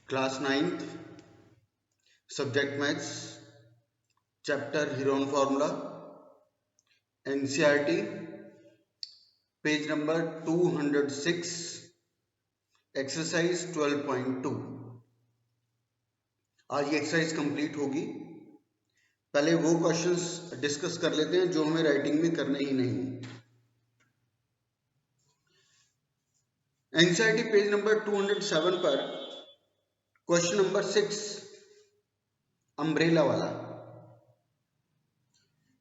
Class 9th subject maths chapter Heron formula NCERT page number 206 exercise 12.2। आज ये exercise complete होगी। पहले वो क्वेश्चंस डिस्कस कर लेते हैं जो हमें राइटिंग में करने ही नहीं। एनसीईआरटी पेज नंबर 207 पर क्वेश्चन नंबर 6 अम्ब्रेला वाला,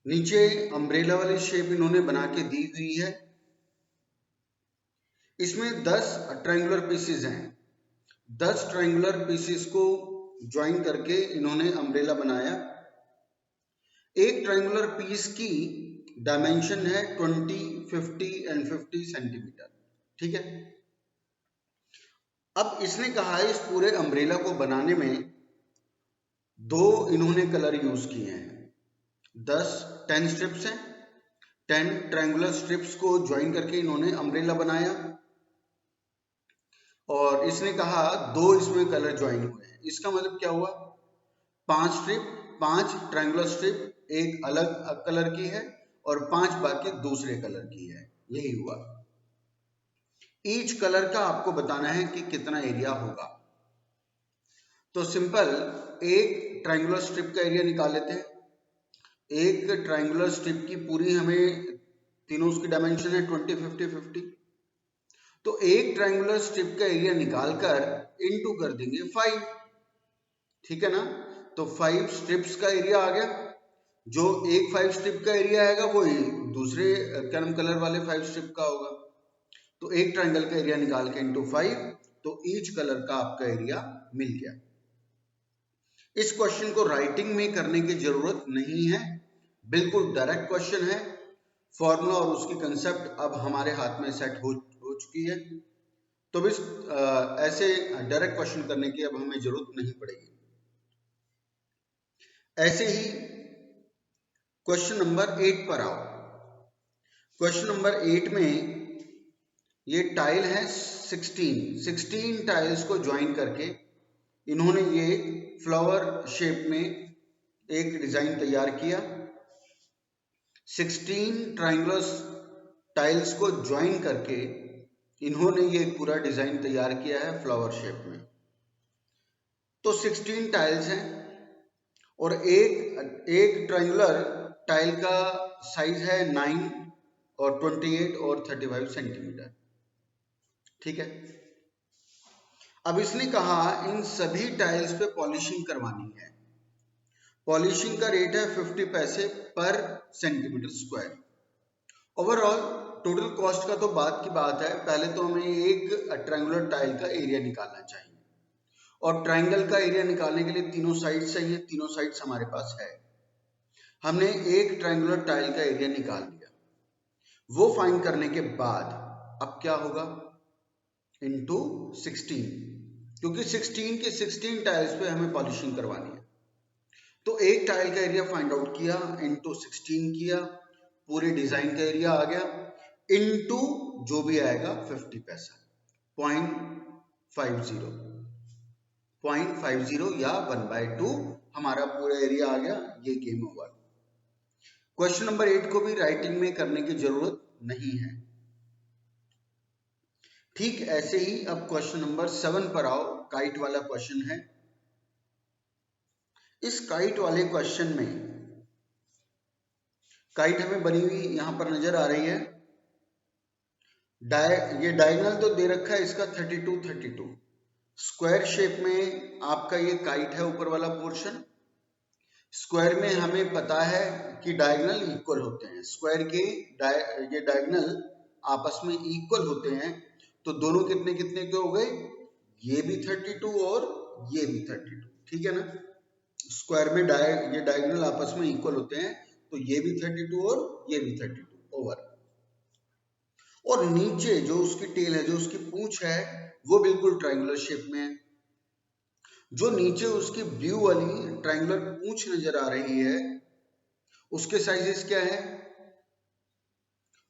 नीचे अम्ब्रेला वाली शेप इन्होंने बना के दी हुई है। इसमें 10 ट्रायंगुलर पीसेस हैं। 10 ट्रायंगुलर पीसेस को ज्वाइन करके इन्होंने अम्ब्रेला बनाया। एक ट्रायंगुलर पीस की डायमेंशन है 20, 50 एंड 50 सेंटीमीटर। ठीक है। अब इसने कहा है इस पूरे अम्ब्रेला को बनाने में दो इन्होंने कलर यूज किए हैं। 10 स्ट्रिप्स हैं। 10 ट्रायंगुलर स्ट्रिप्स को ज्वाइन करके इन्होंने अम्ब्रेला बनाया और इसने कहा दो इसमें कलर ज्वाइन हुए हैं। इसका मतलब क्या हुआ? 5 ट्रायंगुलर स्ट्रिप एक अलग कलर की है और 5 बाकी दूसरे कलर की है। यही हुआ। ईच कलर का आपको बताना है कि कितना एरिया होगा। तो सिंपल एक ट्रायंगुलर स्ट्रिप का एरिया निकाल लेते हैं। एक ट्रायंगुलर स्ट्रिप की पूरी हमें तीनों उसकी डायमेंशन है 20, 50, 50। तो एक ट्रायंगुलर स्ट्रिप का एरिया निकालकर इनटू कर देंगे 5। ठीक है ना। तो 5 स्ट्रिप्स का एरिया आ गया। जो एक 5 स्ट्रिप का एरिया आएगा वो दूसरे कलर वाले 5 स्ट्रिप का होगा। तो एक ट्रायंगल का एरिया निकाल के इनटू 5, तो ईच कलर का आपका एरिया मिल गया। इस क्वेश्चन को राइटिंग में करने की जरूरत नहीं है, बिल्कुल डायरेक्ट क्वेश्चन है। फॉर्मूला और उसकी कंसेप्ट अब हमारे हाथ में सेट हो चुकी है। तो इस ऐसे डायरेक्ट क्वेश्चन करने की अब हमें जरूरत नहीं पड़ेगी। ऐसे ही क्वेश्चन नंबर 8 पर आओ। क्वेश्चन नंबर 8 में ये टाइल है 16 टाइल्स को ज्वाइन करके इन्होंने ये फ्लावर शेप में एक डिजाइन तैयार किया। 16 ट्रायंगुलर टाइल्स को ज्वाइन करके इन्होंने ये पूरा डिजाइन तैयार किया है फ्लावर शेप में। तो 16 टाइल्स हैं और एक ट्रायंगुलर टाइल का साइज है 9 और 28 और 35 सेंटीमीटर। ठीक है। अब इसने कहा इन सभी टाइल्स पे पॉलिशिंग करवानी है। पॉलिशिंग का रेट है 50 पैसे पर centimetre square. Overall total cost का तो बात की बात है। पहले तो हमें एक ट्रायंगुलर टाइल का एरिया निकालना चाहिए और ट्रायंगल का एरिया निकालने के लिए तीनों साइड्स चाहिए। तीनों साइड्स हमारे पास है। हमने एक ट्रायंगुलर टाइल का एरिया निकाल लिया। वो फाइंड करने के बाद अब क्या होगा? इनटू 16, क्योंकि 16 के 16 टाइल्स पे हमें पॉलिशिंग करवानी है। तो एक टाइल का एरिया फाइंड आउट किया, इनटू 16 किया, पूरे डिजाइन का एरिया आ गया, इनटू जो भी आएगा 50 पैसा, 0.50 या 1/2 हमारा पूरा एरिया आ गया। ये गेम ओवर। क्वेश्चन नंबर 8 को भी राइटिंग में करने की जरूरत नहीं है। ठीक ऐसे ही अब क्वेश्चन नंबर 7 पर आओ। काइट वाला क्वेश्चन है। इस काइट वाले क्वेश्चन में काइट हमें बनी हुई यहां पर नजर आ रही है। ये डायगोनल तो दे रखा है इसका 32, 32। स्क्वायर शेप में आपका ये काइट है ऊपर वाला पोर्शन। स्क्वायर में हमें पता है कि डायगोनल इक्वल होते हैं। स्क्वायर के ये डायगोनल आपस में इक्वल होते हैं। तो दोनों कितने कितने के हो गए? ये भी 32 और ये भी 32। ठीक है ना। स्क्वायर में ये डायगोनल आपस में इक्वल होते हैं, तो ये भी 32 और ये भी 32 ओवर। और नीचे जो उसकी टेल है, जो उसकी पूंछ है, वो बिल्कुल ट्रायंगुलर शेप में है। जो नीचे उसकी ब्लू वाली ट्रायंगुलर पूंछ नजर आ रही है, उसके साइजेस क्या है?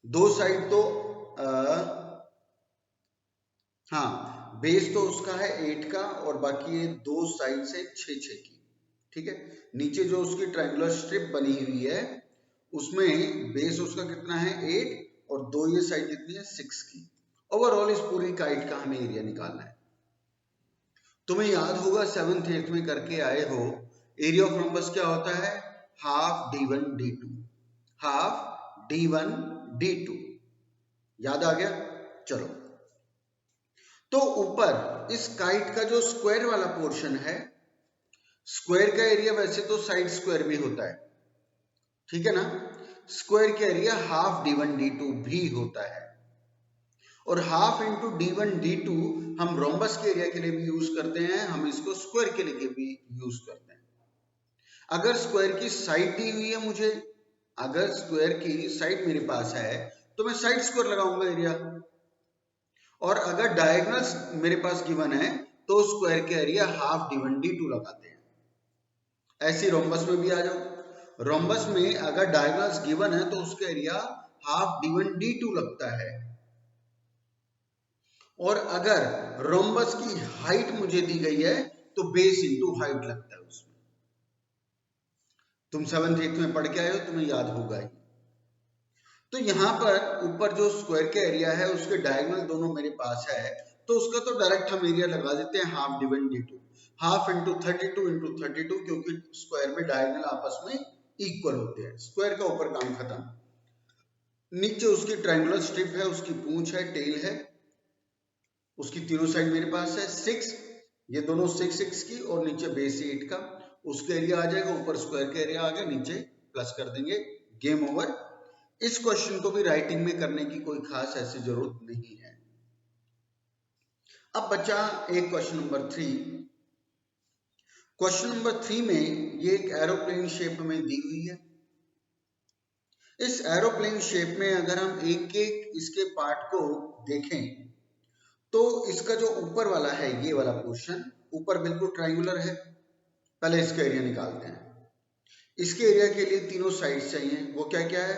दो साइड तो हाँ, बेस तो उसका है 8 का और बाकी ये दो साइड से 6 की, ठीक है। नीचे जो उसकी ट्रायंगुलर स्ट्रिप बनी हुई है उसमें बेस उसका कितना है 8 और दो ये साइड कितनी है 6 की। ओवरऑल इस पूरी काइट का हमें एरिया निकालना है। तुम्हें याद होगा 7th 8th में करके आए हो, एरिया ऑफ रोम्बस क्या होता है, half d1 d2, half d1 d2। याद आ गया? चलो, तो ऊपर इस काइट का जो स्क्वायर वाला पोर्शन है, स्क्वायर का एरिया वैसे तो साइड स्क्वायर भी होता है, ठीक है ना। स्क्वायर का एरिया हाफ d1 d2 भी होता है, और हाफ इंटू d1 d2 हम रोम्बस के एरिया के लिए भी यूज करते हैं, हम इसको स्क्वायर के लिए भी यूज करते हैं। अगर स्क्वायर की साइड दी हुई है मुझे, अगर स्क्वायर की साइड मेरे पास है तो मैं साइड स्क्वायर लगाऊंगा एरिया, और अगर डायगोनल्स मेरे पास गिवन है तो स्क्वायर के एरिया हाफ d1 d2 लगाते हैं। ऐसे रोम्बस में भी आ जाओ, रोम्बस में अगर डायगोनल्स गिवन है तो उसका एरिया हाफ d1 d2 लगता है, और अगर रोम्बस की हाइट मुझे दी गई है तो बेस इंटू हाइट लगता है उसमें। तुम 7th 8th में पढ़ के आए हो, तुम्हें याद होगा ही। तो यहां पर ऊपर जो स्क्वायर का एरिया है उसके डायगोनल दोनों मेरे पास है, तो उसका तो डायरेक्ट हम एरिया लगा देते हैं half d1 d2, half into 32 into 32, क्योंकि स्क्वायर में डायगोनल आपस में इक्वल होते हैं। स्क्वायर का ऊपर काम खत्म। नीचे उसकी ट्रायंगुलर स्ट्रिप है, उसकी पूंछ है, टेल है, उसकी तीनों साइड मेरे पास है 6, ये दोनों 6 की, और नीचे बेस 8 का, उसका एरिया आ जाएगा, ऊपर स्क्वायर का एरिया आ गया, नीचे प्लस कर देंगे, गेम ओवर। इस क्वेश्चन को भी राइटिंग में करने की कोई खास ऐसी जरूरत नहीं है। अब बचा एक क्वेश्चन नंबर 3। क्वेश्चन नंबर 3 में ये एक एरोप्लेन शेप में दी हुई है। इस एरोप्लेन शेप में अगर हम एक एक इसके पार्ट को देखें तो इसका जो ऊपर वाला है, ये वाला पोर्शन ऊपर बिल्कुल ट्रायंगुलर है। पहले इसका एरिया निकालते हैं। इसके एरिया के लिए तीनों साइड चाहिए, वो क्या क्या है,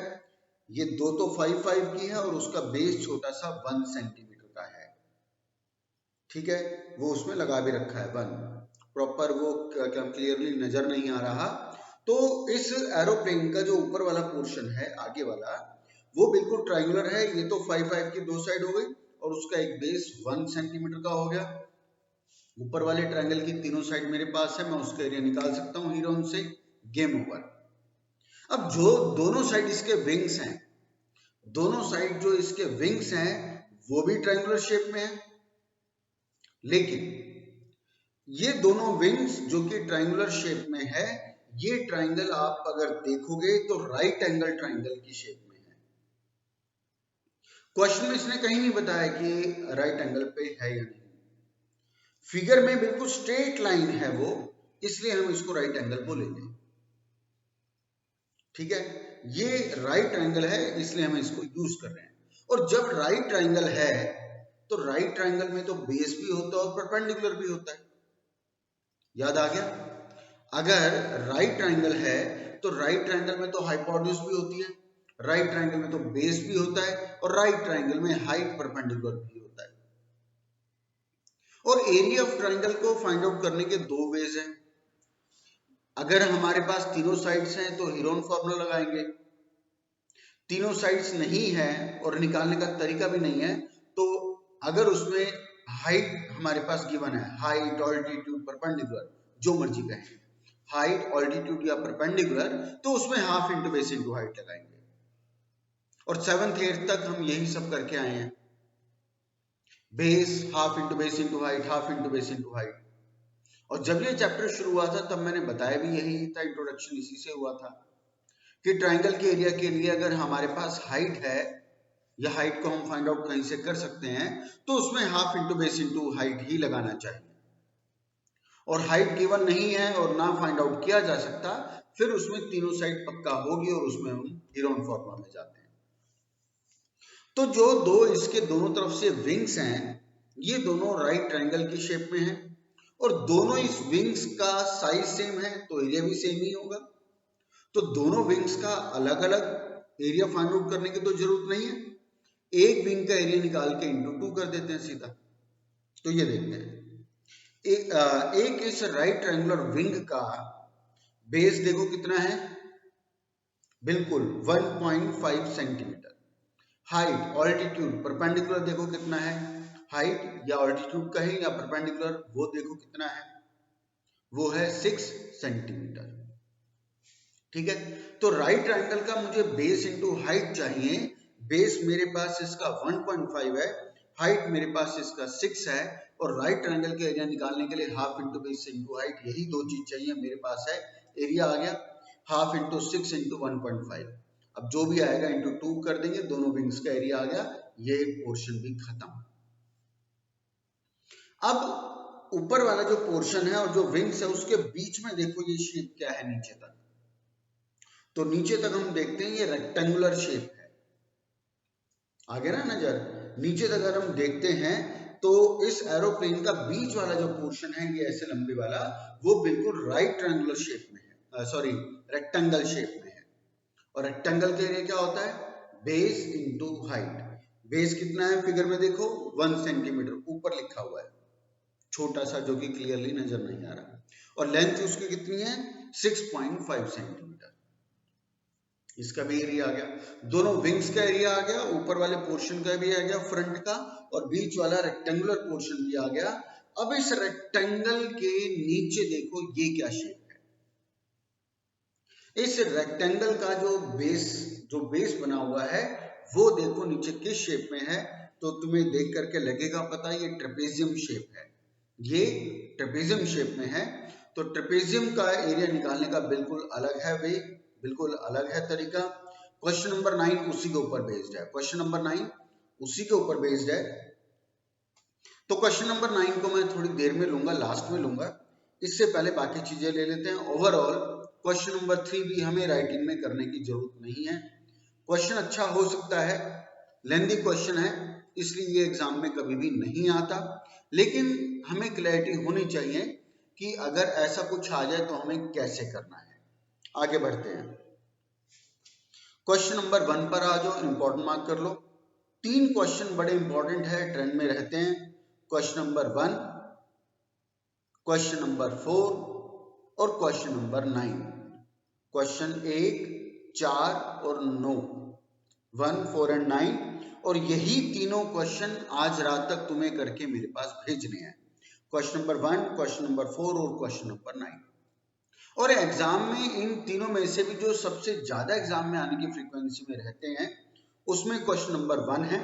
ये दो तो 5 की है और उसका बेस छोटा सा 1 सेंटीमीटर का है, ठीक है, वो उसमें लगा भी रखा है 1, प्रॉपर वो क्लियरली नजर नहीं आ रहा। तो इस एरोप्लेन का जो ऊपर वाला पोर्शन है, आगे वाला, वो बिल्कुल ट्रायंगुलर है। ये तो 5 की दो साइड हो गई और उसका एक बेस 1 सेंटीमीटर का हो गया। ऊपर वाले ट्रायंगल की तीनों साइड मेरे पास है, मैं उसका एरिया निकाल सकता हूँ हीरोन से, गेम ओवर। अब जो दोनों साइड इसके विंग्स हैं, दोनों साइड जो इसके विंग्स हैं वो भी ट्रायंगुलर शेप में है, लेकिन ये दोनों विंग्स जो कि ट्रायंगुलर शेप में है, ये ट्रायंगल आप अगर देखोगे तो राइट एंगल ट्रायंगल की शेप में है। क्वेश्चन में इसने कहीं नहीं बताया कि राइट एंगल पे है या नहीं, फिगर में बिल्कुल स्ट्रेट लाइन है वो, इसलिए हम इसको राइट एंगल बोलेंगे, ठीक है। ये राइट ट्रायंगल है इसलिए हम इसको यूज कर रहे हैं। और जब राइट ट्रायंगल है तो राइट ट्रायंगल में तो बेस भी होता है और परपेंडिकुलर भी होता है, याद आ गया। अगर राइट ट्रायंगल है तो राइट ट्रायंगल में तो हाइपोटेन्यूज भी होती है, राइट ट्रायंगल में तो बेस भी होता है, और राइट ट्रायंगल में हाइट परपेंडिकुलर भी होता है। और एरिया ऑफ ट्रायंगल को फाइंड आउट करने के दो वेज हैं। अगर हमारे पास तीनों साइड्स हैं तो हीरोन फॉर्मूला लगाएंगे, तीनों साइड्स नहीं है और निकालने का तरीका भी नहीं है, तो अगर उसमें हाइट हमारे पास गिवन है, हाइट, ऑल्टीट्यूड, परपेंडिकुलर, जो मर्जी कहें, हाइट, ऑल्टीट्यूड या परपेंडिकुलर, तो उसमें half into base into height लगाएंगे। और 7th 8th तक हम यही सब करके आए हैं, base half into base into height, half into base into height. और जब ये चैप्टर शुरू हुआ था तब मैंने बताया भी यही था, इंट्रोडक्शन इसी से हुआ था कि ट्रायंगल के एरिया के लिए अगर हमारे पास हाइट है, या हाइट को हम फाइंड आउट कहीं से कर सकते हैं, तो उसमें half into base into height ही लगाना चाहिए। और हाइट गिवन नहीं है और ना फाइंड आउट किया जा सकता, फिर उसमें तीनों साइड पक्का होगी और उसमें हम हीरोन फॉर्मूला में जाते हैं। तो जो दो इसके दोनों तरफ से विंग्स हैं, ये दोनों राइट ट्रायंगल की शेप में हैं, और दोनों इस विंग्स का साइज सेम है तो एरिया भी सेम ही होगा। तो दोनों विंग्स का अलग अलग एरिया फाइंड आउट करने की तो जरूरत नहीं है, एक विंग का एरिया निकाल के इंटू 2 कर देते हैं सीधा। तो ये देखते हैं। एक इस राइट ट्रायंगुलर विंग का बेस देखो कितना है, बिल्कुल 1.5 सेंटीमीटर। हाइट, ऑल्टीट्यूड, परपेंडिकुलर देखो कितना है, हाइट या ऑल्टीट्यूड कहें या परपेंडिकुलर, वो देखो कितना है, वो है 6 सेंटीमीटर। ठीक है, तो राइट ट्रायंगल का मुझे बेस इंटू हाइट चाहिए। बेस मेरे पास इसका 1.5 है, हाइट मेरे पास इसका 6 है, और राइट ट्रायंगल के एरिया निकालने के लिए half into base into height, यही दो चीज चाहिए मेरे पास है। एरिया आ गया हाफ इंटू 6 इंटू 1.5। अब जो भी आएगा इंटू 2 कर देंगे, दोनों विंग्स का एरिया आ गया, ये पोर्शन भी खत्म। अब ऊपर वाला जो पोर्शन है और जो विंग्स है उसके बीच में देखो ये शेप क्या है नीचे तक। तो नीचे तक हम देखते हैं ये रेक्टेंगुलर शेप है, आगे ना नजर, नीचे तक अगर हम देखते हैं तो इस एरोप्लेन का बीच वाला जो पोर्शन है ये ऐसे लंबे वाला, वो बिल्कुल राइट ट्रायंगुलर शेप में है, सॉरी रेक्टेंगल शेप में है। और रेक्टेंगल के लिए क्या होता है, बेस इंटू हाइट। बेस कितना है फिगर में देखो 1 सेंटीमीटर, ऊपर लिखा हुआ है छोटा सा जो कि क्लियरली नजर नहीं आ रहा, और लेंथ उसकी कितनी है 6.5 सेंटीमीटर। इसका भी एरिया आ गया, दोनों विंग्स का एरिया आ गया, ऊपर वाले पोर्शन का भी आ गया फ्रंट का, और बीच वाला रेक्टेंगुलर पोर्शन भी आ गया। अब इस रेक्टेंगल के नीचे देखो ये क्या शेप है। इस रेक्टेंगल का जो बेस बना हुआ है वो देखो नीचे किस शेप में है, तो तुम्हें देख करके लगेगा पता, ये ट्रेपेजियम शेप है, ये ट्रेपेजियम शेप में है। तो ट्रेपेजियम का एरिया निकालने का बिल्कुल अलग है वे, बिल्कुल अलग है तरीका। क्वेश्चन नंबर 9 उसी के ऊपर बेस्ड है, क्वेश्चन नंबर 9 उसी के ऊपर बेस्ड है। तो क्वेश्चन नंबर 9 को मैं थोड़ी देर में लूंगा, लास्ट में लूंगा, इससे पहले बाकी चीजें ले लेते हैं। ओवरऑल क्वेश्चन नंबर 3 भी हमें राइटिंग में करने की जरूरत नहीं है। क्वेश्चन अच्छा हो सकता है, लेंदी क्वेश्चन है इसलिए ये एग्जाम में कभी भी नहीं आता, लेकिन हमें क्लैरिटी होनी चाहिए कि अगर ऐसा कुछ आ जाए तो हमें कैसे करना है। आगे बढ़ते हैं, क्वेश्चन नंबर 1 पर आ जाओ, इंपॉर्टेंट मार्क कर लो। 3 क्वेश्चन बड़े इंपॉर्टेंट है, ट्रेंड में रहते हैं। क्वेश्चन नंबर 1, क्वेश्चन नंबर 4 और क्वेश्चन नंबर 9। क्वेश्चन 1, 4 और 9, 1, 4 एंड 9, और यही तीनों क्वेश्चन आज रात तक तुम्हें करके मेरे पास भेजने हैं। क्वेश्चन नंबर 1, क्वेश्चन नंबर 4 और क्वेश्चन नंबर 9। और एग्जाम में इन तीनों में से भी जो सबसे ज्यादा एग्जाम में आने की फ्रीक्वेंसी में रहते हैं उसमें क्वेश्चन नंबर 1 है,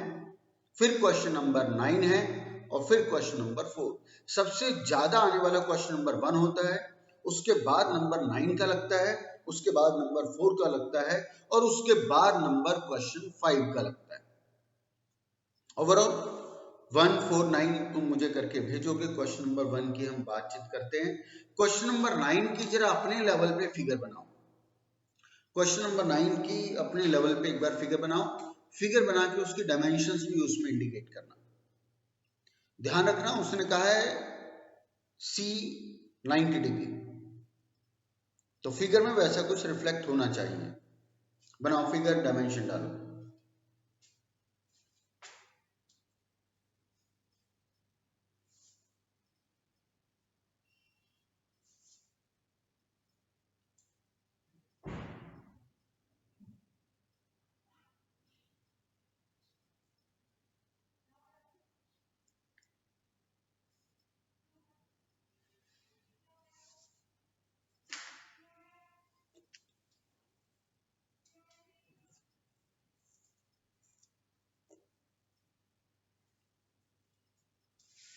फिर क्वेश्चन नंबर 9 है, और फिर क्वेश्चन नंबर 4। सबसे ज्यादा आने वाला क्वेश्चन नंबर 1 होता है, उसके बाद नंबर 9 का लगता है, उसके बाद नंबर 4 का लगता है, और उसके बाद नंबर क्वेश्चन 5 का लगता है। ओवरऑल 1, 4, 9 तुम मुझे करके भेजोगे। क्वेश्चन नंबर 1 की हम बातचीत करते हैं। क्वेश्चन नंबर 9 की जरा अपने लेवल पे फिगर बनाओ। क्वेश्चन नंबर 9 की अपने लेवल पे एक बार फिगर बनाओ, फिगर बना के उसकी डायमेंशंस भी उसमें इंडिकेट करना। ध्यान रखना उसने कहा है C 90 डिग्री, तो फिगर में वैसा कुछ रिफ्लेक्ट होना चाहिए। बनाओ फिगर, डायमेंशन डालो।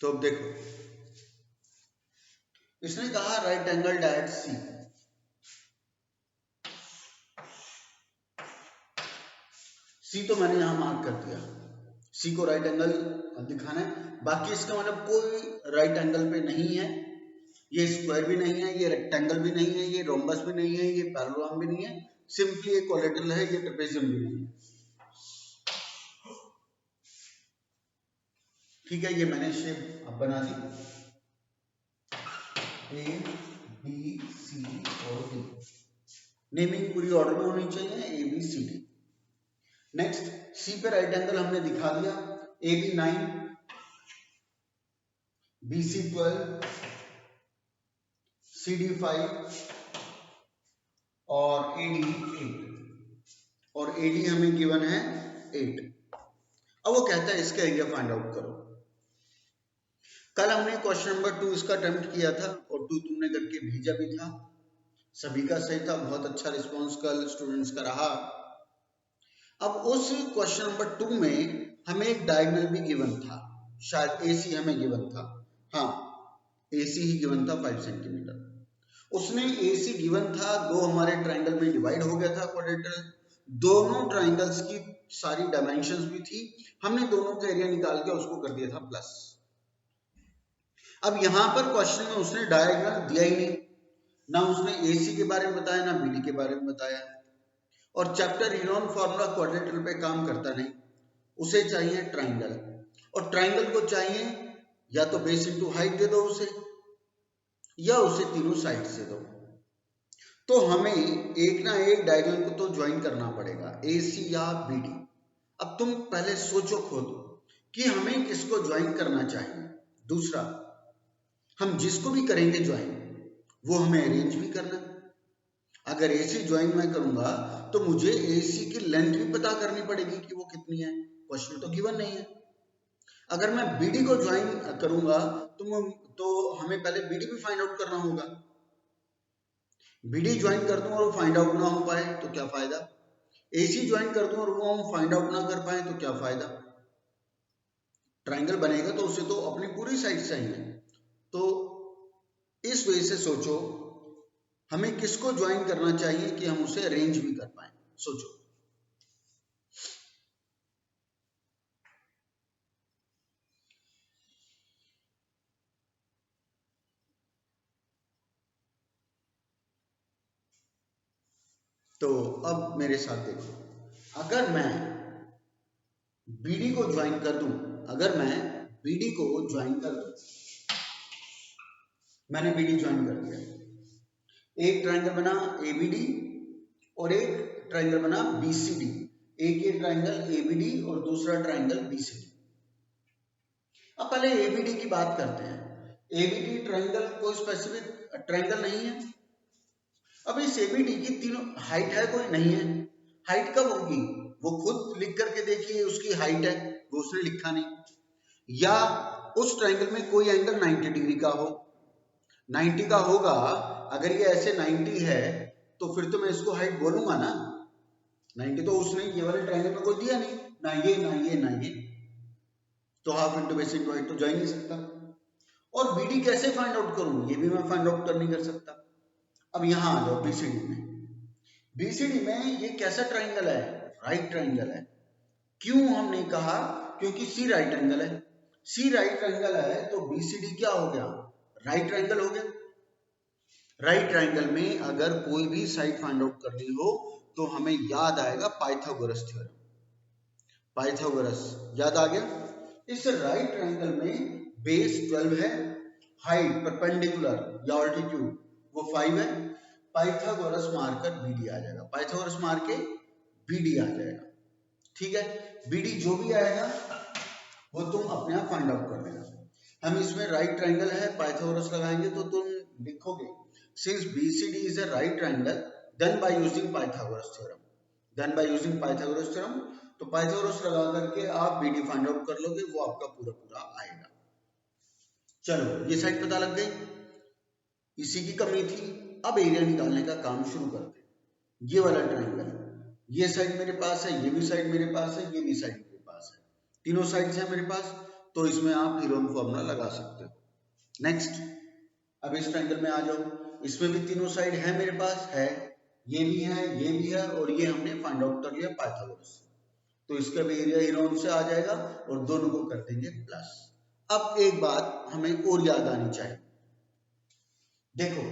तो अब देखो, इसने कहा right angle diet C, C तो मैंने यहां मार्क कर दिया, C को राइट एंगल दिखाना है। बाकी इसका मतलब कोई राइट एंगल पे नहीं है, ये स्क्वायर भी नहीं है, ये रेक्टेंगल भी नहीं है, ये रोम्बस भी नहीं है, ये पैरेललोग्राम भी नहीं है, सिंपली एक कोलेटरल है, ये ट्रेपेजियम भी नहीं है। ठीक है, ये मैंने शेप अब बना दी, A, B, C और D। नेमिंग पूरी ऑर्डर में होनी चाहिए, A, B, C, D। Next C पे राइट एंगल हमने दिखा दिया, AB 9, BC12, CD5 और AD8, और AD हमें गिवन है 8। अब वो कहता है इसका एरिया फाइंड आउट करो। कल हमने क्वेश्चन नंबर 2 इसका अटेम्प्ट किया था और 2 तुमने करके भेजा भी था, सभी का सही था, बहुत अच्छा रिस्पांस कल स्टूडेंट्स का रहा। अब उस क्वेश्चन नंबर 2 में हमें एक डायगोनल भी गिवन था, शायद AC हमें गिवन था, हाँ AC ही गिवन था 5 सेंटीमीटर। उसने AC गिवन था, दो हमारे ट्राइंगल में डिवाइड हो गया था क्वाड्रेटर, दोनों ट्राइंगल्स की सारी डायमेंशंस भी थी, हमने दोनों का एरिया निकाल के उसको कर दिया था प्लस। अब यहां पर क्वेश्चन में उसने डायगोनल दिया ही नहीं, ना उसने AC के बारे में बताया ना BD के बारे में बताया, और चैप्टर यूनियन फॉर्मूला क्वाड्रेटर पे काम करता नहीं, उसे चाहिए ट्राइंगल, और ट्राइंगल को चाहिए या तो बेस इंटू हाइट दे दो उसे, या उसे तीनों साइड से दो। तो हमें एक ना एक डायगोनल को तो ज्वाइन करना पड़ेगा, AC या BD। अब तुम पहले सोचो खुद कि हमें किसको ज्वाइन करना चाहिए। दूसरा, हम जिसको भी करेंगे ज्वाइन वो हमें अरेंज भी करना। अगर AC ज्वाइन मैं करूंगा तो मुझे AC की लेंथ भी पता करनी पड़ेगी कि वो कितनी है, क्वेश्चन तो गिवन नहीं है। अगर मैं BD को ज्वाइन करूंगा तो हमें पहले BD भी फाइंड आउट करना होगा। BD ज्वाइन कर दूं और वो फाइंड आउट ना हो पाए तो क्या फायदा, AC ज्वाइन कर दूं और वो हम फाइंड आउट ना कर पाए तो क्या फायदा। ट्राइंगल बनेगा तो उसे तो अपनी पूरी साइड चाहिए। तो इस वजह से सोचो हमें किसको ज्वाइन करना चाहिए कि हम उसे अरेंज भी कर पाए, सोचो। तो अब मेरे साथ देखो, अगर मैं BD को ज्वाइन कर दूं, अगर मैं BD को ज्वाइन कर दूं, मैंने BD ज्वाइन कर दिया, एक ट्राइंगल बना ABD और एक ट्राइंगल बना BCD, एक ये ट्राइंगल ABD और दूसरा ट्राइंगल BCD। अब पहले ABD की बात करते हैं। ABD ट्राइंगल कोई स्पेसिफिक ट्राइंगल नहीं है। अब इस ABD की तीनों हाइट है कोई नहीं है, हाइट कब होगी वो खुद लिख करके देखिए, उसकी हाइट है, वो उसने लिखा नहीं। या उस ट्राइंगल में कोई एंगल 90 डिग्री का हो, 90 का होगा, अगर ये ऐसे 90 है तो फिर तो मैं इसको हाइट बोलूंगा ना, 90 तो उसने ये वाले ट्राइंगल में कोई दिया नहीं, ना ये ना ये ना ये, तो half into base into height तो जा ही नहीं सकता। और BD कैसे फाइंड आउट करूं, ये भी मैं फाइंड आउट कर नहीं कर सकता। अब यहां आ जाओ BCD में, BCD में ये कैसा ट्राइंगल है, राइट ट्राइंगल है। क्यों हम नहीं कहा, क्योंकि C राइट एंगल है, C राइट एंगल है तो BCD क्या हो गया, राइट ट्राइंगल हो गया। राइट ट्राइंगल में अगर कोई भी साइड फाइंड आउट करनी हो तो हमें याद आएगा पाइथागोरस थ्योरम, पाइथागोरस याद आ गया। इस राइट ट्राइंगल में बेस 12 है, हाइट परपेंडिकुलर या ऑल्टीट्यूड वो 5 है, पाइथागोरस मारकर BD आ जाएगा, पाइथागोरस मार के BD आ जाएगा, ठीक है। BD जो भी आएगा वो तुम अपने आप फाइंड आउट कर लेना। हम इसमें राइट ट्राइंगल है, पाइथागोरस लगाएंगे तो तुम लिखोगे since BCD is a right triangle then by using Pythagoras theorem, then by using Pythagoras theorem, तो पाइथागोरस लगा करके आप BD फाइंड आउट कर लोगे, वो आपका पूरा पूरा आएगा। चलो ये साइड पता लग गई, इसी की कमी थी। अब एरिया निकालने का काम शुरू करते हैं। ये वाला ट्राइंगल, ये साइड मेरे पास है, ये भी साइड मेरे पास है, ये भी साइड मेरे पास है, तीनों साइड्स हैं मेरे पास, तो इसमें आप हीरोन फॉर्मूला लगा सकते हो। नेक्स्ट, अब इस ट्राइंगल में आ जाओ, इसमें भी तीनों साइड है मेरे पास, है, ये भी है, ये भी है, और ये हमने फाइंड आउट कर लिया पाइथागोरस, तो इसका भी एरिया हीरोन से आ जाएगा और दोनों को कर देंगे प्लस। अब एक बात हमें और याद आनी चाहिए, देखो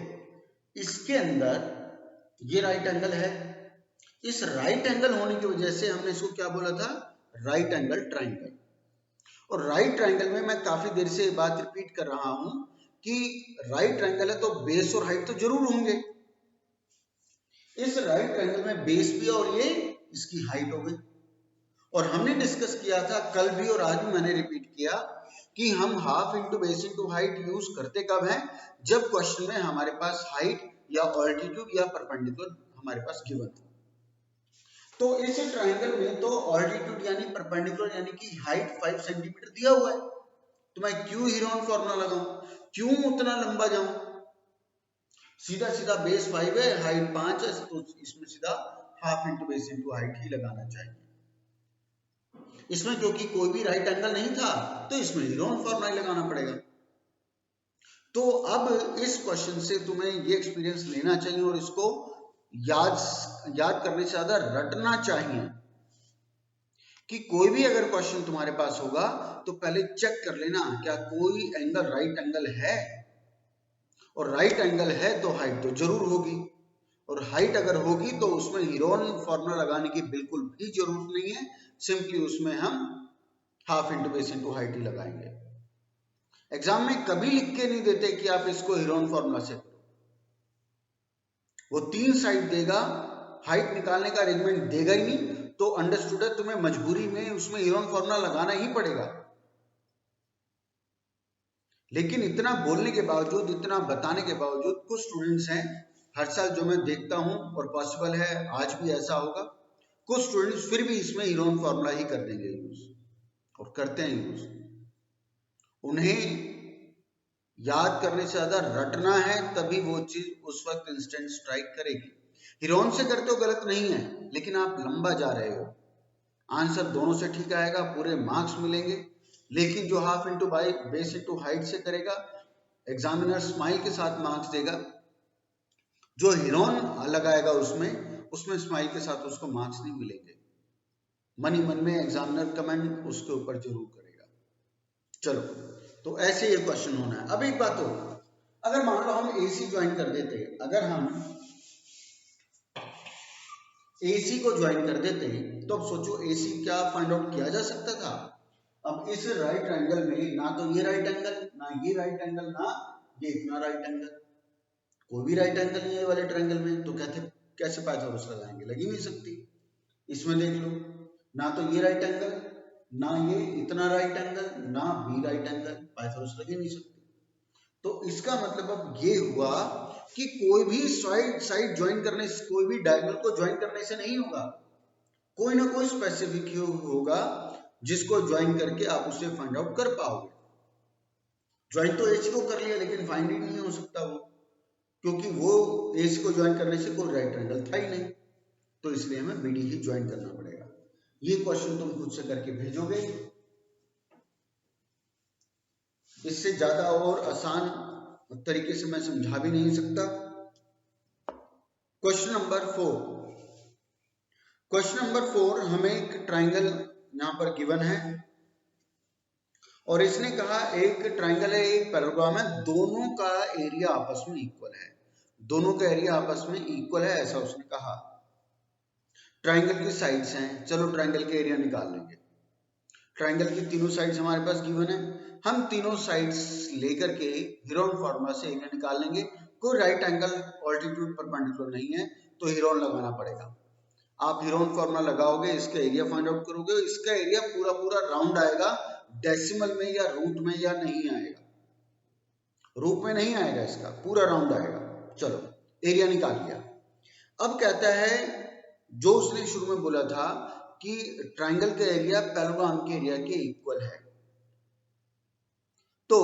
इसके अंदर ये राइट एंगल है, इस राइट एंगल होने की वजह से हमने इसको क्या बोला था, राइट एंगल ट्राइंगल। और राइट ट्राइंगल में मैं काफी देर से बात रिपीट कर रहा हूं कि राइट ट्राइंगल है तो बेस और हाइट तो जरूर होंगे। इस राइट ट्राइंगल में बेस भी और ये इसकी हाइट हो गई। और हमने डिस्कस किया था कल भी और आज भी मैंने रिपीट किया कि हम half into base into height use करते कब हैं, जब क्वेश्चन में हमारे पास हाइट या ऑल्टीट्यूड या परपेंडिकुलर हमारे पास गिवन हो। तो इस ट्रायंगल में तो ऑल्टीट्यूड यानी परपेंडिकुलर यानी कि हाइट 5 सेंटीमीटर दिया हुआ है, तो मैं क्यों हीरोन फॉर्मूला लगाऊं, क्यों उतना लंबा जाऊं, सीधा सीधा बेस 5 है, हाइट 5 है, तो इसमें सीधा half into base into height ही लगाना चाहिए। इसमें क्योंकि कोई भी राइट एंगल नहीं था तो इसमें हीरोन फॉर्मूला ही लगाना पड़ेगा। तो अब इस क्वेश्चन से तुम्हें ये एक्सपीरियंस लेना चाहिए और इसको याद करने से ज्यादा रटना चाहिए कि कोई भी अगर क्वेश्चन तुम्हारे पास होगा तो पहले चेक कर लेना क्या कोई एंगल राइट एंगल है, और राइट एंगल है तो हाइट तो जरूर होगी, और हाइट अगर होगी तो उसमें हीरोन फॉर्मूला लगाने की बिल्कुल भी जरूरत नहीं है, सिंपली उसमें हम half into base into height ही लगाएंगे। एग्जाम में कभी लिख के नहीं देते कि आप इसको हीरोन फॉर्मूला से करो, वो 3 साइड देगा, हाइट निकालने का अरेंजमेंट देगा ही नहीं, तो अंडरस्टूड है तुम्हें मजबूरी में उसमें हीरोन फॉर्मूला लगाना ही पड़ेगा। लेकिन इतना बोलने के बावजूद, इतना बताने के बावजूद कुछ स्टूडेंट्स हैं, हर साल जो मैं देखता हूं और पॉसिबल है आज भी ऐसा होगा, कुछ स्टूडेंट्स फिर भी इसमें हीरोन फॉर्मूला ही कर देंगे यूज, और करते हैं यूज। उन्हें याद करने से ज्यादा रटना है, तभी वो चीज उस वक्त इंस्टेंट स्ट्राइक करेगी। हीरोन से करते हो गलत नहीं है, लेकिन आप लंबा जा रहे हो, आंसर दोनों से ठीक आएगा, पूरे मार्क्स मिलेंगे। लेकिन जो half into by base into height से करेगा, एग्जामिनर स्माइल के साथ मार्क्स देगा, जो हीरोन लगाएगा उसमें स्माइल के साथ उसको मार्क्स नहीं मिलेंगे, मन ही मन में एग्जामिनर कमेंट उसके ऊपर जरूर करेगा। चलो, तो ऐसे ये क्वेश्चन होना है। अब एक बात हो, अगर मान लो हम एसी ज्वाइन कर देते, अगर हम एसी को ज्वाइन कर देते तो अब सोचो एसी क्या फाइंड आउट किया जा सकता था। अब इस राइट एंगल में ना तो ये राइट एंगल, ना ये राइट एंगल, ना ये इतना राइट एंगल, कोई भी राइट एंगल नहीं है वाले ट्रायंगल में, तो कैसे पाइथागोरस लगाएंगे, लग ही नहीं सकती। इसमें देख लो, ना तो ये राइट एंगल, ना ये इतना राइट एंगल, ना बी राइट एंगल, पाइथागोरस लग ही नहीं सकती। तो इसका मतलब अब ये हुआ कि कोई भी साइड ज्वाइन करने से, कोई भी डायगोनल को ज्वाइन करने से नहीं होगा, कोई ना कोई स्पेसिफिक होगा जिसको ज्वाइन करके आप उसे फाइंड आउट कर पाओगे। ज्वाइन तो एसी को कर लिया, लेकिन फाइंड ही नहीं हो सकता वो, क्योंकि वो एसी को ज्वाइन करने से कोई राइट एंगल था ही नहीं, तो इसलिए हमें बीडी ही ज्वाइन करना पड़ेगा। ये क्वेश्चन तुम खुद से करके भेजोगे, इससे ज्यादा और आसान तरीके से मैं समझा भी नहीं सकता। क्वेश्चन नंबर 4, क्वेश्चन नंबर 4 हमें एक ट्रायंगल यहां पर गिवन है, और इसने कहा एक ट्रायंगल है, एक पैराग्राम है, दोनों का एरिया आपस में इक्वल है, दोनों का एरिया आपस में इक्वल है, ऐसा उसने कहा। ट्रायंगल की साइड्स हैं, चलो ट्रायंगल के एरिया निकाल लेंगे। ट्रायंगल की तीनों साइड्स हमारे पास गिवन है, हम तीनों साइड्स लेकर के हीरोन फॉर्मूला से एरिया निकाल लेंगे। कोई राइट एंगल ऑल्टीट्यूड परपेंडिकुलर नहीं है, तो हीरोन लगाना पड़ेगा। आप हीरोन फॉर्मूला लगाओगे, इसका एरिया फाइंड आउट करोगे, इसका एरिया पूरा पूरा राउंड आएगा, डेसिमल में या रूट में या नहीं आएगा, रूट में नहीं आएगा, इसका पूरा राउंड आएगा। चलो, एरिया निकाल लिया। अब कहता है, जो उसने शुरू में बोला था कि ट्रायंगल का एरिया पैराग्राम के एरिया के इक्वल है, तो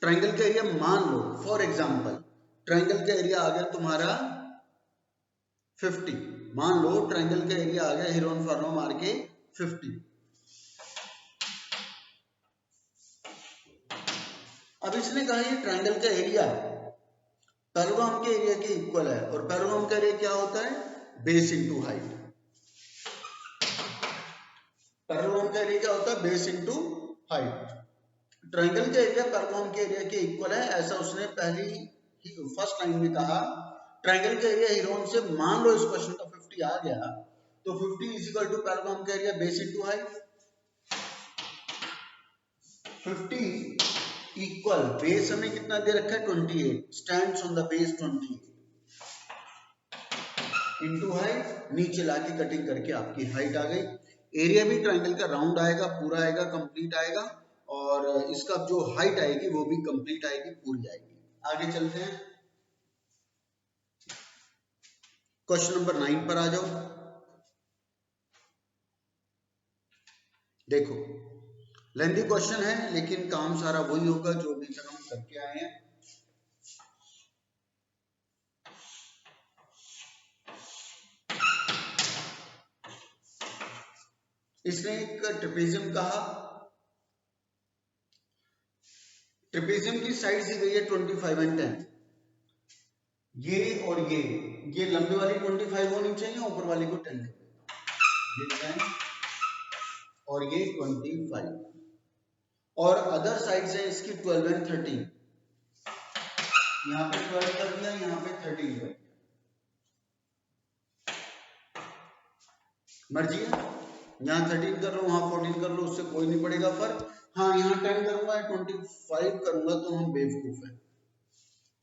ट्रायंगल का एरिया मान लो, फॉर एग्जांपल ट्रायंगल का एरिया आ गया तुम्हारा 50, मान लो ट्रायंगल का एरिया आ गया हीरोन फॉर्मूला मार के 50। अब इसने कहा ये ट्रायंगल का एरिया पैराग्राम के एरिया के इक्वल है, और पैराग्राम का एरिया क्या होता है, बेस इंटू हाइट। पैराग्राम का एरिया क्या होता है, बेस इंटू हाइट। ट्रायंगल का एरिया पैराग्राम के एरिया के इक्वल है, ऐसा उसने पहली ही फर्स्ट लाइन में कहा। ट्रायंगल का एरिया हीरोन से मान लो इस क्वेश्चन का 50 आ गया, तो 50 इज इक्वल टू पैराग्राम का area base into height. 50 equal base हमें कितना दे रखा है 28, stands on the base 28 into height, नीचे लाके कटिंग करके आपकी हाइट आ गई। एरिया भी ट्रायंगल का राउंड आएगा, पूरा आएगा, कंप्लीट आएगा, और इसका जो हाइट आएगी वो भी कंप्लीट आएगी, पूरी आएगी। आगे चलते हैं, क्वेश्चन नंबर 9 पर आ जाओ। देखो लेंथी क्वेश्चन है लेकिन काम सारा वही होगा जो अभी तक हम करके आए हैं। इसने एक ट्रेपेजियम कहा, ट्रेपेजियम की साइड दी गई है 25 एंड 10। ये और ये लंबे वाली 25 होनी चाहिए, ऊपर वाली को 10 ये 10 और ये 25, और अदर साइड है इसकी 12 एंड 13। यहाँ पे 12 कर दिया, यहाँ पे 13 कर दिया, मर्जी है। यहाँ 13 कर लो, वहां 14 कर लो, उससे कोई नहीं पड़ेगा फर्क। हाँ यहाँ 10 करूंगा, 25 करूंगा तो हम बेवकूफ है।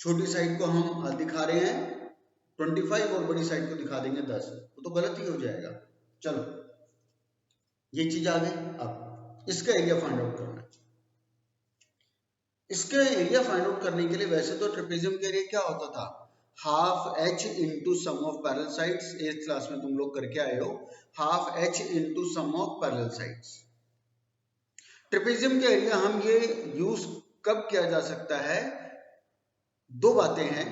छोटी साइड को हम दिखा रहे हैं 25 और बड़ी साइड को दिखा देंगे 10, वो तो गलत ही हो जाएगा। चलो ये चीज आ गई। अब इसका एरिया फाइंड आउट करना है। इसके एरिया फाइंड आउट करने के लिए वैसे तो ट्रेपेजियम का एरिया क्या होता था, half H into sum of parallel sides. 8th class में तुम लोग करके आए हो, half H into sum of parallel sides. Trapezium का एरिया हम ये यूज कब किया जा सकता है, दो बातें हैं।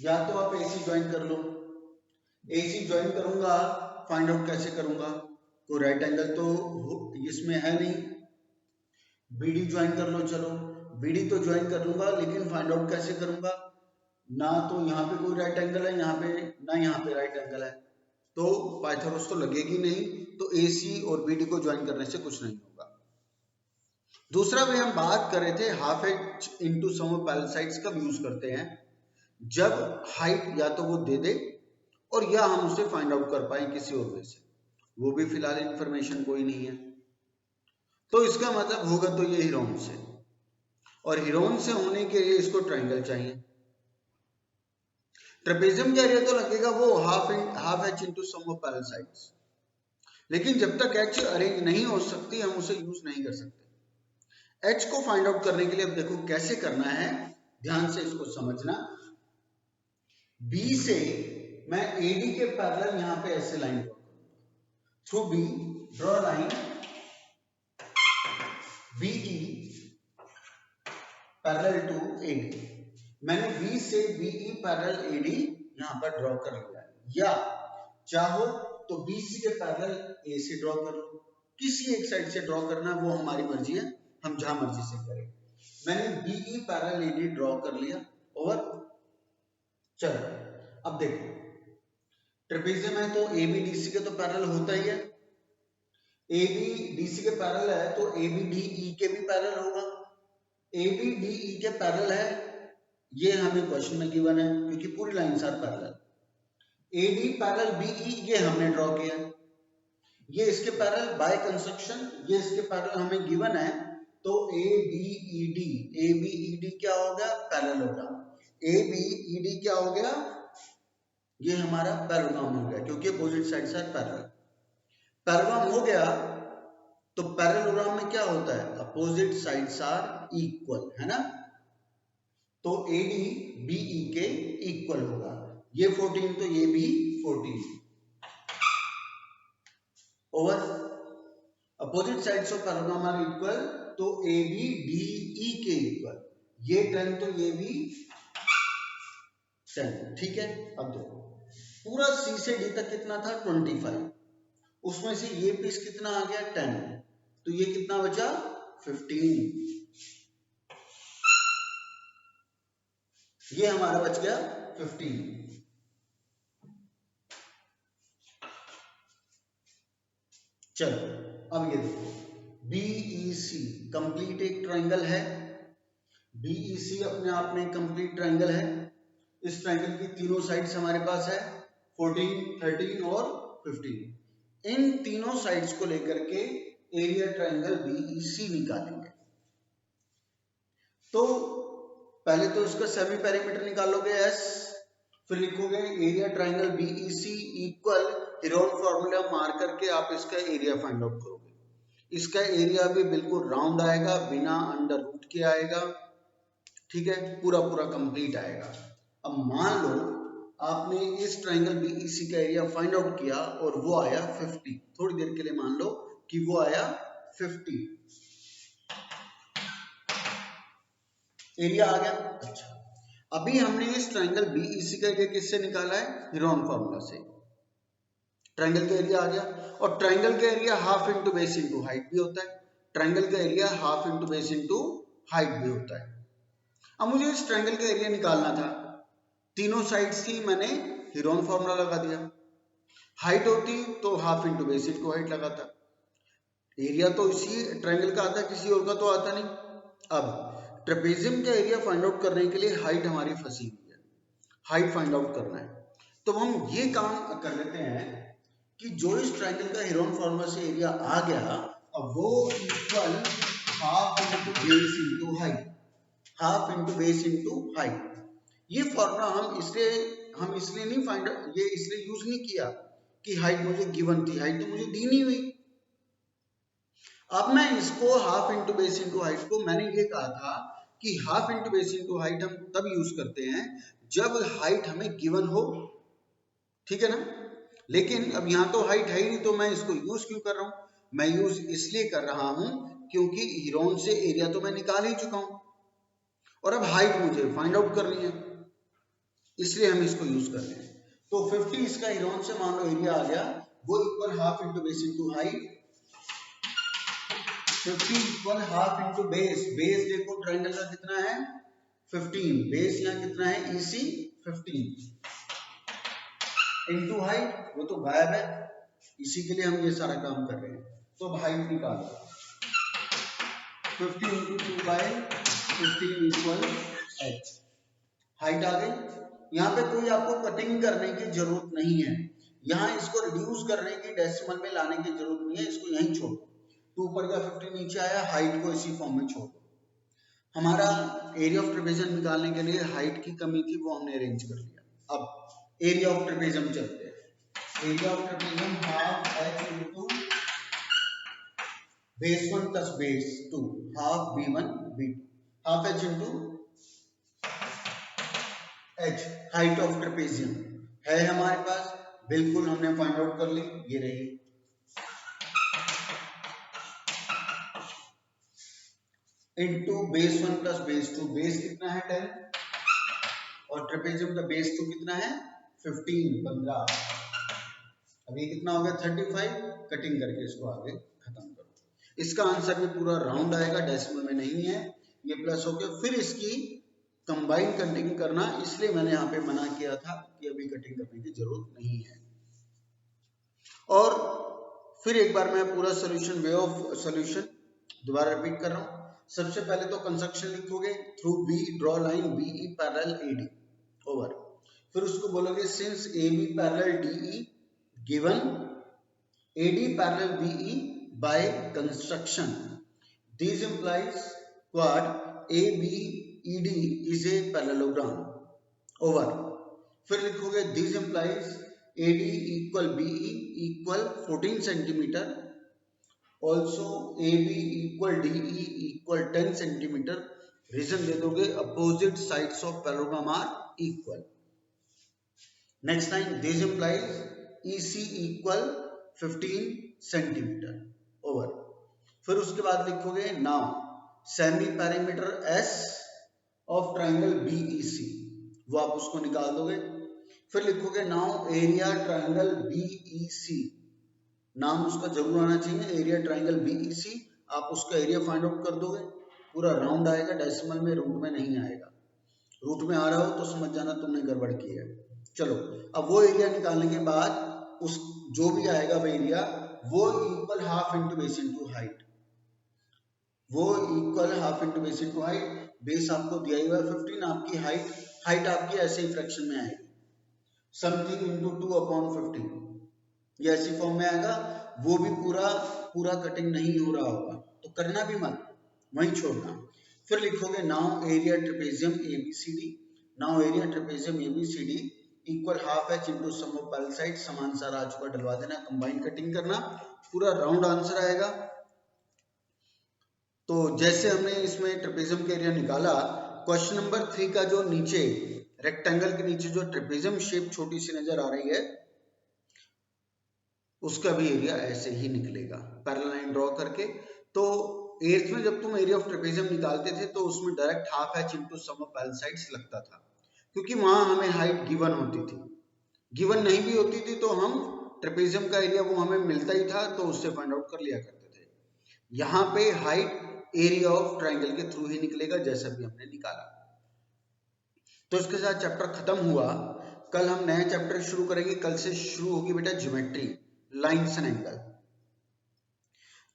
या तो आप एसी ज्वाइन कर लो, एसी ज्वाइन करूंगा, फाइंड आउट कैसे करूंगा, कोई राइट एंगल तो इसमें है नहीं। बीडी ज्वाइन कर लो, चलो बीडी तो ज्वाइन कर लूंगा, लेकिन फाइंड आउट कैसे करूंगा, ना तो यहाँ पे कोई राइट एंगल है, यहाँ पे ना यहाँ पे राइट एंगल है, तो पाइथागोरस तो लगेगी नहीं, तो एसी और बीडी को ज्वाइन करने से कुछ नहीं होगा। दूसरा भी हम बात कर रहे थे half H into sum of parallel sides कब यूज करते हैं, जब हाइट या तो वो दे दे और या हम उसे फाइंड आउट कर पाए किसी और वे से, वो भी फिलहाल इंफॉर्मेशन कोई नहीं है। तो इसका मतलब होगा तो ये हीरोन से, और हीरोन से होने के लिए इसको ट्रायंगल चाहिए। ट्रेपेजियम का एरिया तो लगेगा वो half H into sum of parallel sides, लेकिन जब तक एच अरेंज नहीं हो सकती हम उसे यूज नहीं कर सकते। एच को फाइंड आउट करने के लिए अब देखो कैसे करना है, ध्यान से इसको समझना। बी से मैं एडी के पैरेलल यहां पे ऐसे लाइन ड्रॉ करूंगा, through B draw line BE parallel to AD. मैंने बी से बीई पैरेलल एडी यहां पर ड्रॉ कर लिया, या चाहो तो बीसी के पैरेलल ए से ड्रॉ कर लो, किसी एक साइड से ड्रॉ करना वो हमारी मर्जी है, हम जहां मर्जी से करें। मैंने बीई पैरेलल एडी ड्रॉ कर लिया, और चलो अब देखो ट्रेपेजियम है तो ए बी डी सी के तो पैरेलल होता ही है, ए बी डी सी के पैरेलल है तो ए बी डी ई के भी पैरेलल होगा। ए बी डी ई के पैरेलल है, ये हमें क्वेश्चन में गिवन है क्योंकि पूरी line are parallel. A D parallel B E ये हमने ड्रॉ किया, ये इसके पैरेलल बाय कंस्ट्रक्शन, ये इसके पैरेलल हमें गिवन है, तो ए बी ई डी क्या हो गया, पैरेलल हो गया। ए बी ई डी क्या हो गया, ये हमारा पैरेललोग्राम हो गया, क्योंकि opposite sides are parallel. Parallelogram हो गया तो पैरेललोग्राम में क्या होता है, अपोजिट साइड्स आर इक्वल, है ना, तो एडी बीई के इक्वल होगा। ये 14 तो ये भी 14, over opposite sides of parallelogram are equal, तो ए बी डी ई के इक्वल, ये 10 तो ये भी 10, ठीक है। अब देखो पूरा सी से डी तक कितना था 25, उसमें से ये पीस कितना आ गया 10, तो ये कितना बचा 15, ये हमारा बच गया 15। चलो अब ये देखो बीईसी कंप्लीट एक ट्रायंगल है, बीईसी अपने आप में कंप्लीट ट्रायंगल है। इस ट्रायंगल की तीनों साइड्स हमारे पास है 14, 13 और 15। इन तीनों साइड्स को लेकर के एरिया ट्रायंगल बीईसी निकालेंगे। तो पहले तो इसका सेमी पेरीमीटर निकालोगे एस, फिर लिखोगे area triangle BEC equal Heron formula मार करके आप इसका एरिया फाइंड आउट करोगे। इसका एरिया भी बिल्कुल राउंड आएगा, बिना अंडर रूट के आएगा, ठीक है, पूरा पूरा कंप्लीट आएगा। अब मान लो आपने इस ट्रायंगल बीईसी का एरिया फाइंड आउट किया और वो आया 50। थोड़ी देर के लिए मान लो कि वो आया 50, एरिया आ गया। अच्छा, अभी हमने इस ट्रायंगल बीईसी का एरिया किससे निकाला है? हेरोन फॉर्मूला से। ट्रायंगल का एरिया आ गया, और ट्रायंगल का area half into base into height भी होता है। ट्रायंगल का area half into base into height भी होता है। अब मुझे इस ट्रायंगल का एरिया निकालना था, तीनों साइड्स थी, मैंने हेरोन फॉर्मूला लगा दिया। हाइट होती तो half into base into height लगाता। एरिया तो इसी ट्रायंगल का आता है, किसी और का तो आता नहीं। अब ट्रेपेजियम का एरिया फाइंड आउट करने के लिए हाइट हमारी फंसी हुई है, हाइट फाइंड आउट करना है। तो हम ये काम कर लेते हैं कि जो इस ट्रायंगल का हेरोन फॉर्मूला से एरिया आ गया, अब वो equal half into base into height, half into base into height. ये फॉर्मूला हम इसलिए नहीं फाइंड, ये इसलिए यूज नहीं किया कि हाइट मुझे गिवन थी, हाइट तो मुझे दी नहीं हुई। अब मैं इसको half into base into height को, मैंने ये कहा था कि half into base into height हम तब यूज करते हैं जब हाइट हमें गिवन हो, ठीक है ना। लेकिन अब यहाँ तो हाइट है ही नहीं, तो मैं इसको यूज क्यों कर रहा हूँ? मैं यूज इसलिए कर रहा हूं क्योंकि हेरोन से एरिया तो मैं निकाल ही चुका हूं, और अब हाइट मुझे फाइंड आउट करनी है, इसलिए हम इसको यूज कर रहे हैं। तो 50 इसका हेरोन से मान लो एरिया आ गया, वो equal half into base into height. 50 equal half into base, base देखो ट्रायंगल का कितना है 15, बेस यहाँ कितना है EC 15 इंटू हाइट, वो तो गायब है, इसी के लिए हम ये सारा काम कर रहे हैं। तो अब हाइट निकालो, 50 into 2 by 15 equal h। Height आ गई। यहाँ पे कोई आपको कटिंग करने की जरूरत नहीं है, यहाँ इसको रिड्यूस करने की, डेसिमल में लाने की जरूरत नहीं है, इसको यहीं छोड़ दो। 2 ऊपर का 50 नीचे आया, हाइट को इसी फॉर्म में छोड़ दो। हमारा एरिया ऑफ ट्रेपेजियम निकालने के लिए हाइट की कमी थी, वो हमने अरेंज कर लिया। अब एरिया ऑफ ट्रेपेजियम चलते हैं। Area of trapezium half h into base 1 plus base 2, half b1 b2, half h into h, height of trapezium है हमारे पास, बिल्कुल हमने फाइंड आउट कर ली, ये रही। Into base 1 plus base 2, base कितना है 10 और ट्रेपेजियम का बेस 2 कितना है 15। अब ये कितना हो गया 35, कटिंग करके इसको आगे खत्म करो। इसका आंसर भी पूरा राउंड आएगा, डेसिमल में नहीं है, ये प्लस हो गया। फिर इसकी कंबाइन कटिंग करना, इसलिए मैंने यहाँ पे मना किया था कि अभी कटिंग करने की जरूरत नहीं है। और फिर एक बार मैं पूरा सॉल्यूशन, वे ऑफ सॉल्यूशन दोबारा रिपीट कर रहा हूँ। सबसे पहले तो कंस्ट्रक्शन लिखोगे, through B draw line BE parallel AD over. फिर उसको बोलोगे since AB parallel DE given AD parallel BE by construction, this implies quad ABED is a parallelogram over। फिर लिखोगे this implies AD equal BE equal 14 centimeter, also AB equal DE equal 10 centimeter। Reason दे दोगे opposite sides of parallelogram are equal. Next line this implies EC equal 15 centimeter over. फिर उसके बाद लिखोगे now semi parameter S of triangle BEC, वो आप उसको निकाल दोगे। फिर लिखोगे नाउ एरिया ट्राइंगल BEC, नाम उसका जरूर आना चाहिए, एरिया ट्राइंगल BEC। आप उसका एरिया फाइंड आउट कर दोगे, पूरा राउंड आएगा, डेसिमल में, रूट में नहीं आएगा। रूट में आ रहा हो तो समझ जाना तुमने गड़बड़ की है। चलो, अब वो एरिया निकालने के बाद उस जो भी आएगा वो एरिया, वो equal half into base into height, वो equal half into base into height. Base आपको दिया हुआ है 15, आपकी हाइट आपकी ऐसे ही फ्रैक्शन में आएगी, समथिंग इंटू 2/15, ये ऐसी फॉर्म में आएगा। वो भी पूरा कटिंग नहीं हो रहा होगा, तो करना भी मत, वहीं छोड़ना। फिर लिखोगे now area trapezium ABCD, now area trapezium ABCD equal half h into sum of parallel side, समान सारा आ चुका, डलवा देना, कंबाइन कटिंग करना, पूरा राउंड आंसर आएगा। तो जैसे हमने इसमें ट्रेपेजियम का एरिया निकाला, क्वेश्चन नंबर 3 का जो नीचे रेक्टेंगल के नीचे जो ट्रेपेजियम शेप छोटी सी नजर आ रही है, उसका भी एरिया ऐसे ही निकलेगा पैरेलल लाइन ड्रॉ करके। तो 8th में जब तुम एरिया ऑफ ट्रेपेजियम निकालते थे तो उसमें direct half H into sum of L sides लगता था, क्योंकि वहां हमें हाइट गिवन होती थी। गिवन नहीं भी होती थी तो हम ट्रेपेजियम का एरिया वो हमें मिलता ही था तो उससे फाइंड आउट कर लिया करते थे। यहाँ पे हाइट एरिया ऑफ ट्राइंगल के थ्रू ही निकलेगा जैसा भी हमने निकाला। तो इसके साथ चैप्टर खत्म हुआ। कल हम नया चैप्टर शुरू करेंगे। कल से शुरू होगी बेटा ज्योमेट्री, लाइन्स एंड एंगल।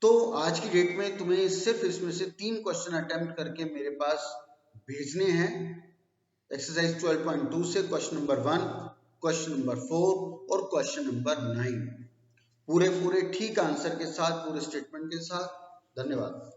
तो आज की डेट में तुम्हें सिर्फ इसमें से 3 क्वेश्चन अटेम्प्ट करके मेरे पास भेजने हैं। एक्सरसाइज 12.2 से क्वेश्चन नंबर 1, क्वेश्चन नंबर 4 और क्वेश्चन नंबर 9 पूरे ठीक आंसर के साथ, पूरे स्टेटमेंट के साथ। धन्यवाद।